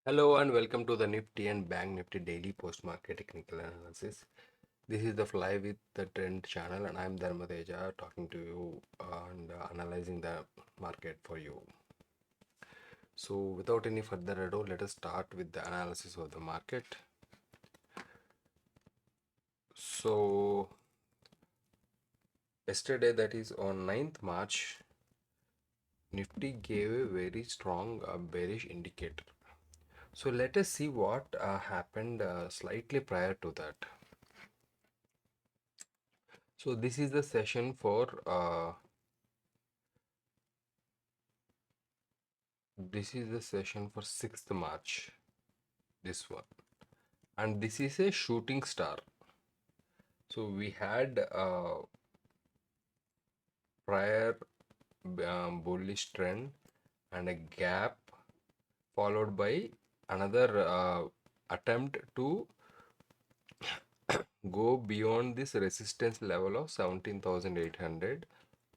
Hello and welcome to the Nifty and Bank Nifty daily post-market technical analysis. This is the Fly with the Trend channel and I'm Dharmadeja talking to you and analyzing the market for you. So without any further ado, let us start with the analysis of the market. So yesterday, that is on 9th March, Nifty gave a very strong bearish indicator. So let us see what happened slightly prior to that. So this is the session for 6th March, this one, and this is a shooting star. So we had prior bullish trend and a gap followed by another attempt to go beyond this resistance level of 17,800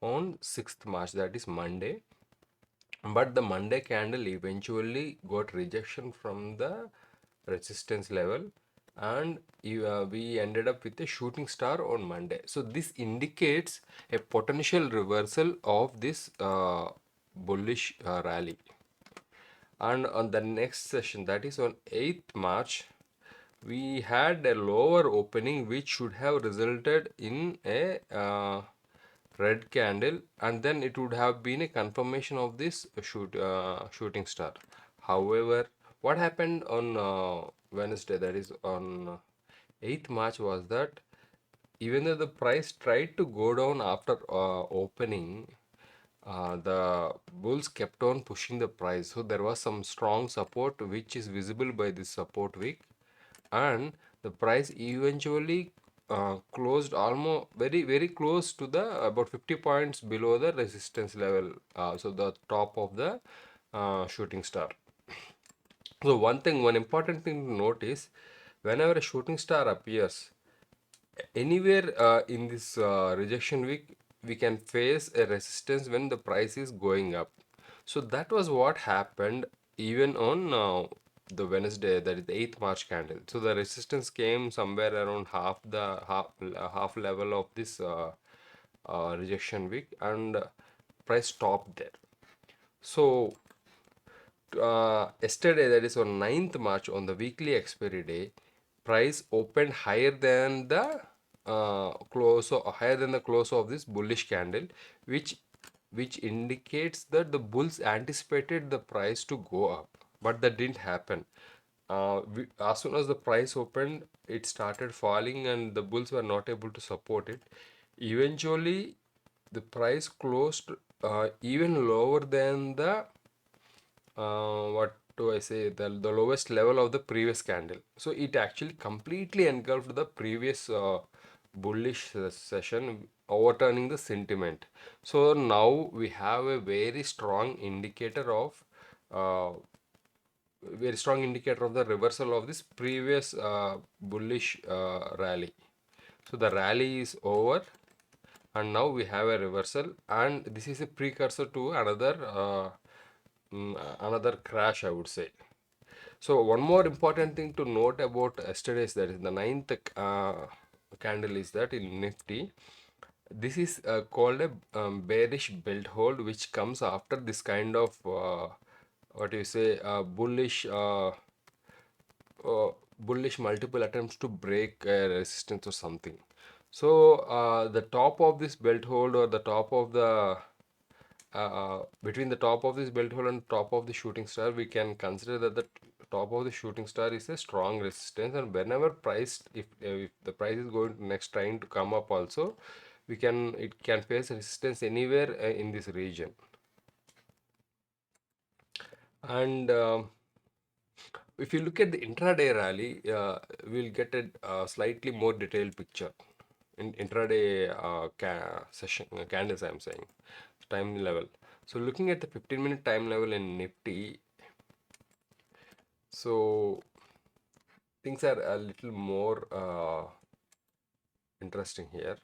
on 6th March, that is Monday. But the Monday candle eventually got rejection from the resistance level, and we ended up with a shooting star on Monday. So this indicates a potential reversal of this bullish rally. And on the next session, that is on 8th March, we had a lower opening which should have resulted in a red candle, and then it would have been a confirmation of this shooting star. However, what happened on Wednesday, that is on 8th March, was that even though the price tried to go down after opening, the bulls kept on pushing the price. So there was some strong support which is visible by this support wick, and the price eventually closed almost very close to the about 50 points below the resistance level, so the top of the shooting star. So one important thing to note is, whenever a shooting star appears anywhere in this rejection week, we can face a resistance when the price is going up. So that was what happened even on the Wednesday, that is the 8th March candle. So the resistance came somewhere around half level of this rejection week, and price stopped there. So yesterday, that is on 9th March, on the weekly expiry day, price opened higher than the close of this bullish candle, which indicates that the bulls anticipated the price to go up, but that didn't happen. As soon as the price opened, it started falling and the bulls were not able to support it. Eventually, the price closed even lower than the what do I say, the lowest level of the previous candle. So it actually completely engulfed the previous bullish session, overturning the sentiment. So now we have a uh, very strong indicator of the reversal of this previous bullish rally. So the rally is over, and now we have a reversal, and this is a precursor to another crash, I would say. So one more important thing to note about yesterday's, that is the ninth candle, is that in Nifty, this is called a bearish belt hold, which comes after this kind of what you say bullish multiple attempts to break resistance or something. So the top of this belt hold, or the top of the between the top of this belt hold and top of the shooting star, we can consider that the top of the shooting star is a strong resistance, and whenever price, if the price is going to next trying to come up also, it can face resistance anywhere in this region. And if you look at the intraday rally, we'll get a slightly more detailed picture in intraday session candles, I'm saying, time level. So looking at the 15-minute time level in Nifty, so things are a little more interesting here.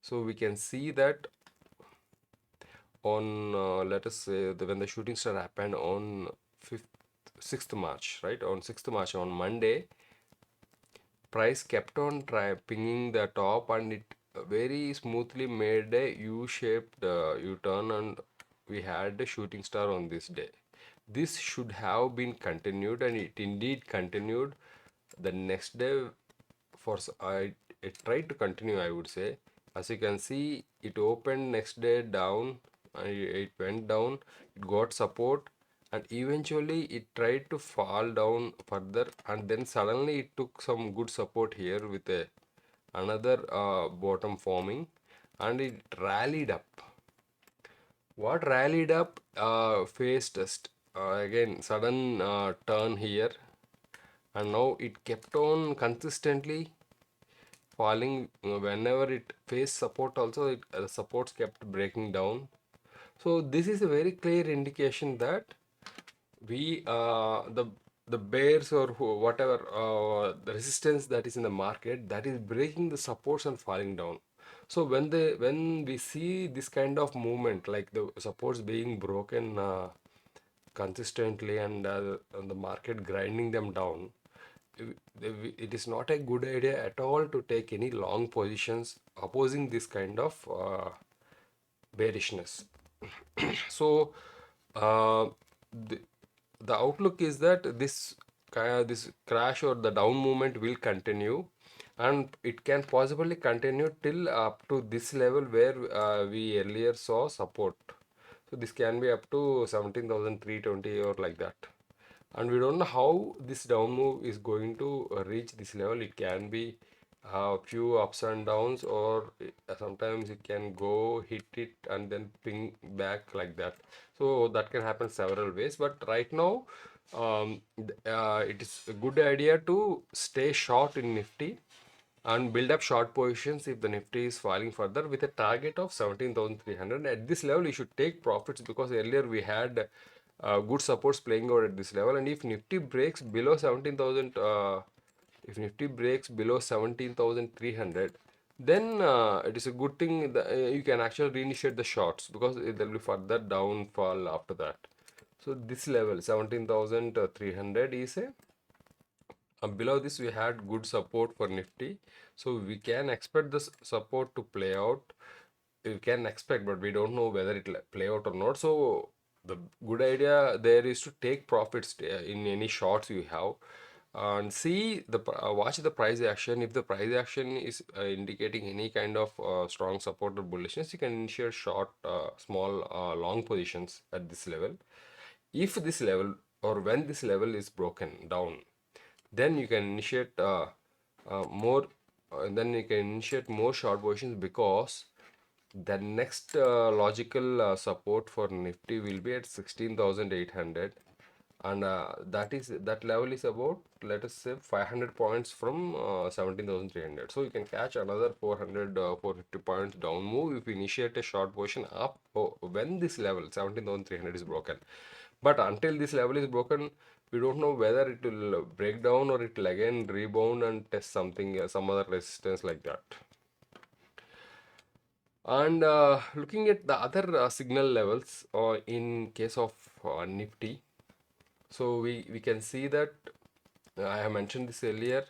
So we can see that on let us say when the shooting star happened on 5th 6th March, right? On 6th March, on Monday, price kept on pinging the top, and it very smoothly made a U-shaped U-turn, and we had a shooting star on this day. This should have been continued, and it indeed continued the next day. It tried to continue, I would say. As you can see, it opened next day down, and it went down, it got support, and eventually it tried to fall down further, and then suddenly it took some good support here with another bottom forming, and it rallied up. What rallied up faced again sudden turn here, and now it kept on consistently falling. Whenever it faced support also, supports kept breaking down. So this is a very clear indication that we the bears or whatever the resistance that is in the market, that is breaking the supports and falling down. So when we see this kind of movement, like the supports being broken consistently, and the market grinding them down, it is not a good idea at all to take any long positions opposing this kind of bearishness. So uh, the, the outlook is that this crash or the down movement will continue, and it can possibly continue till up to this level where we earlier saw support. So this can be up to 17,320 or like that, and we don't know how this down move is going to reach this level. It can be a few ups and downs, or sometimes it can go hit it and then ping back like that. So that can happen several ways, but right now it is a good idea to stay short in Nifty and build up short positions if the Nifty is falling further with a target of 17,300. At this level, you should take profits, because earlier we had good supports playing out at this level. And if Nifty breaks below 17,000, if Nifty breaks below 17,300, then it is a good thing that you can actually reinitiate the shorts, because there will be further downfall after that. So this level 17,300 is a below this we had good support for Nifty, so we can expect this support to play out. We can expect, but we don't know whether it will play out or not. So the good idea there is to take profits in any shorts you have, and see the watch the price action. If the price action is indicating any kind of strong support or bullishness, you can initiate short small long positions at this level. If this level, or when this level is broken down, then you can initiate more then you can initiate more short positions, because the next logical support for Nifty will be at 16,800, and that level is about, let us say, 500 points from 17,300. So you can catch another 400 450 points down move if you initiate a short position up when this level 17,300 is broken. But until this level is broken, we don't know whether it will break down or it will again rebound and test something, some other resistance like that. And looking at the other signal levels in case of Nifty, so we can see that I have mentioned this earlier.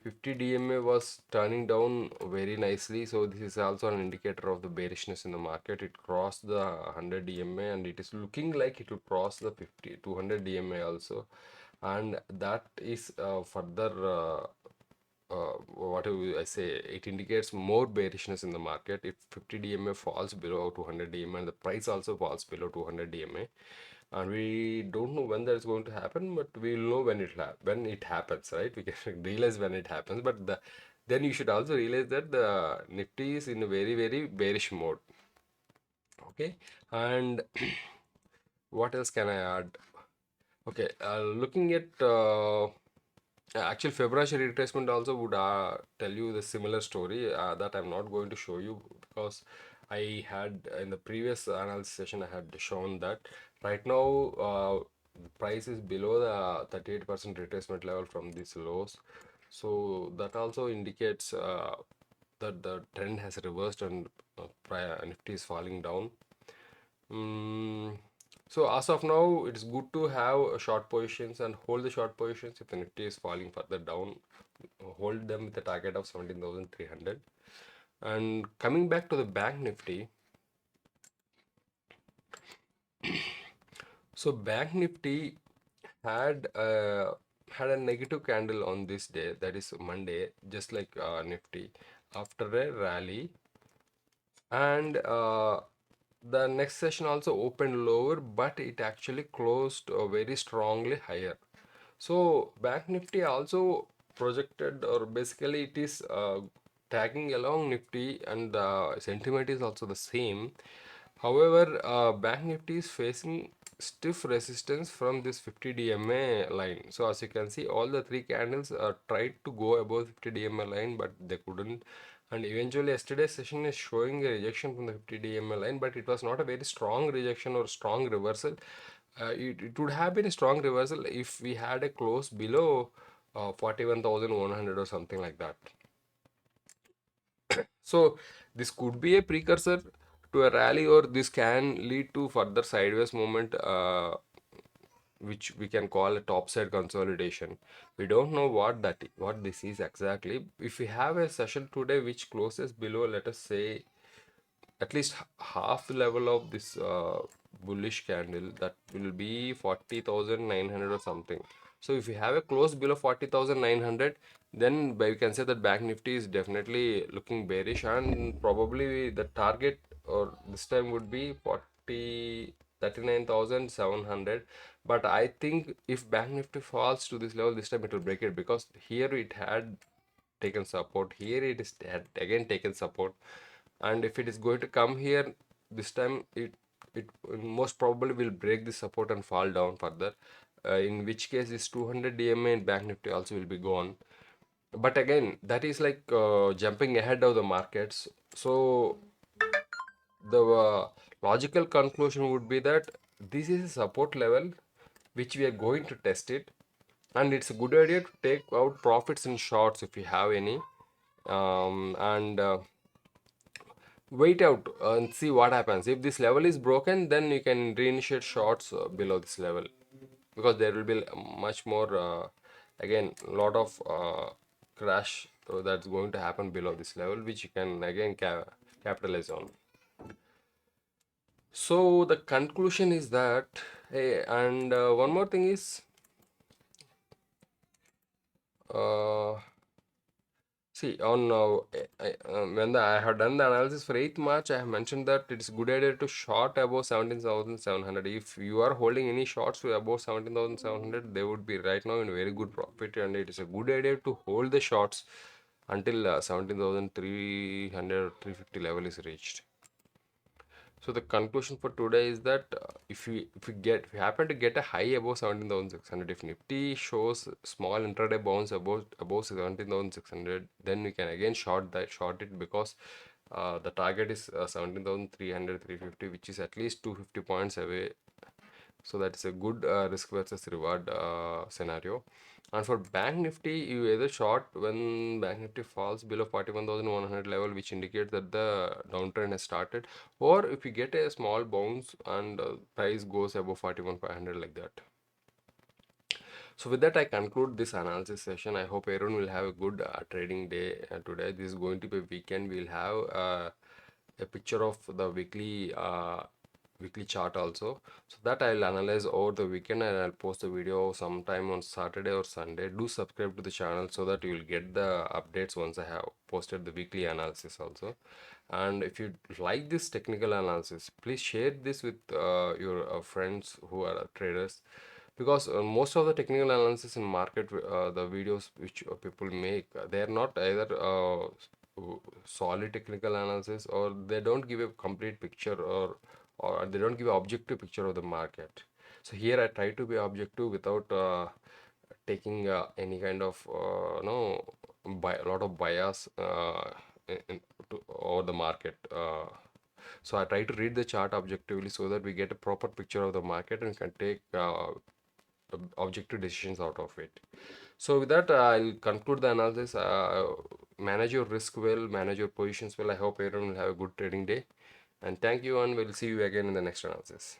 50 DMA was turning down very nicely, so this is also an indicator of the bearishness in the market. It crossed the 100 DMA, and it is looking like it will cross the 200 DMA also, and that is further what do I say, it indicates more bearishness in the market. If 50 DMA falls below 200 DMA, and the price also falls below 200 DMA, and we don't know when that is going to happen, but we'll know when it happens, right? We can realize when it happens, but then you should also realize that the Nifty is in a very, very bearish mode. Okay, and what else can I add? Okay, looking at actual Fibonacci retracement also would tell you the similar story that I'm not going to show you, because I had in the previous analysis session I had shown that right now price is below the 38% retracement level from these lows. So that also indicates that the trend has reversed, and Nifty is falling down. Mm, So as of now, it's good to have short positions and hold the short positions. If the Nifty is falling further down, hold them with a target of 17,300. And coming back to the Bank Nifty, so Bank Nifty had had a negative candle on this day, that is Monday, just like Nifty, after a rally, and the next session also opened lower, but it actually closed very strongly higher. So Bank Nifty also projected, or basically it is tagging along Nifty, and the sentiment is also the same. However, Bank Nifty is facing stiff resistance from this 50 DMA line. So as you can see, all the three candles tried to go above 50 DMA line, but they couldn't. And eventually, yesterday's session is showing a rejection from the 50 DMA line, but it was not a very strong rejection or strong reversal. It would have been a strong reversal if we had a close below 41,100 or something like that. So this could be a precursor to a rally, or this can lead to further sideways movement, which we can call a topside consolidation. We don't know what this is exactly. If we have a session today which closes below, let us say, at least half the level of this bullish candle, that will be 40,900 or something. So if you have a close below 40,900, then we can say that Bank Nifty is definitely looking bearish, and probably the target or this time would be 39,700. But I think if Bank Nifty falls to this level this time, it will break it, because here it had taken support, here it is had again taken support, and if it is going to come here this time, it most probably will break the support and fall down further, in which case this 200 DMA in Bank Nifty also will be gone. But again, that is like jumping ahead of the markets. So the logical conclusion would be that this is a support level which we are going to test it, and it's a good idea to take out profits in shorts if you have any, and wait out and see what happens. If this level is broken, then you can reinitiate shorts below this level, because there will be much more, again, lot of crash that's going to happen below this level, which you can again capitalize on. So the conclusion is that, hey, and one more thing is, uh, see, on when I have done the analysis for 8th March, I have mentioned that it is good idea to short above 17,700. If you are holding any shorts to above 17,700, they would be right now in very good profit, and it is a good idea to hold the shorts until 17,300 or 350 level is reached. So the conclusion for today is that if we happen to get a high above 17,600, if Nifty shows small intraday bounce above 17,600, then we can again short it, because the target is 17,300, 350, which is at least 250 points away. So that is a good risk versus reward scenario. And for Bank Nifty, you either short when Bank Nifty falls below 41,100 level, which indicates that the downtrend has started, or if you get a small bounce and price goes above 41,500, like that. So with that, I conclude this analysis session. I hope everyone will have a good trading day today. This is going to be a weekend. We'll have a picture of the weekly chart also, so that I'll analyze over the weekend, and I'll post the video sometime on Saturday or Sunday. Do subscribe to the channel so that you will get the updates once I have posted the weekly analysis also. And if you like this technical analysis, please share this with your friends who are traders, because most of the technical analysis in market, the videos which people make, they are not either solid technical analysis, or they don't give a complete picture, or they don't give an objective picture of the market. So here I try to be objective without taking any kind of no a lot of bias over the market. So I try to read the chart objectively so that we get a proper picture of the market and can take objective decisions out of it. So with that, I'll conclude the analysis. Manage your risk well, manage your positions well. I hope everyone will have a good trading day. And thank you, and we'll see you again in the next analysis.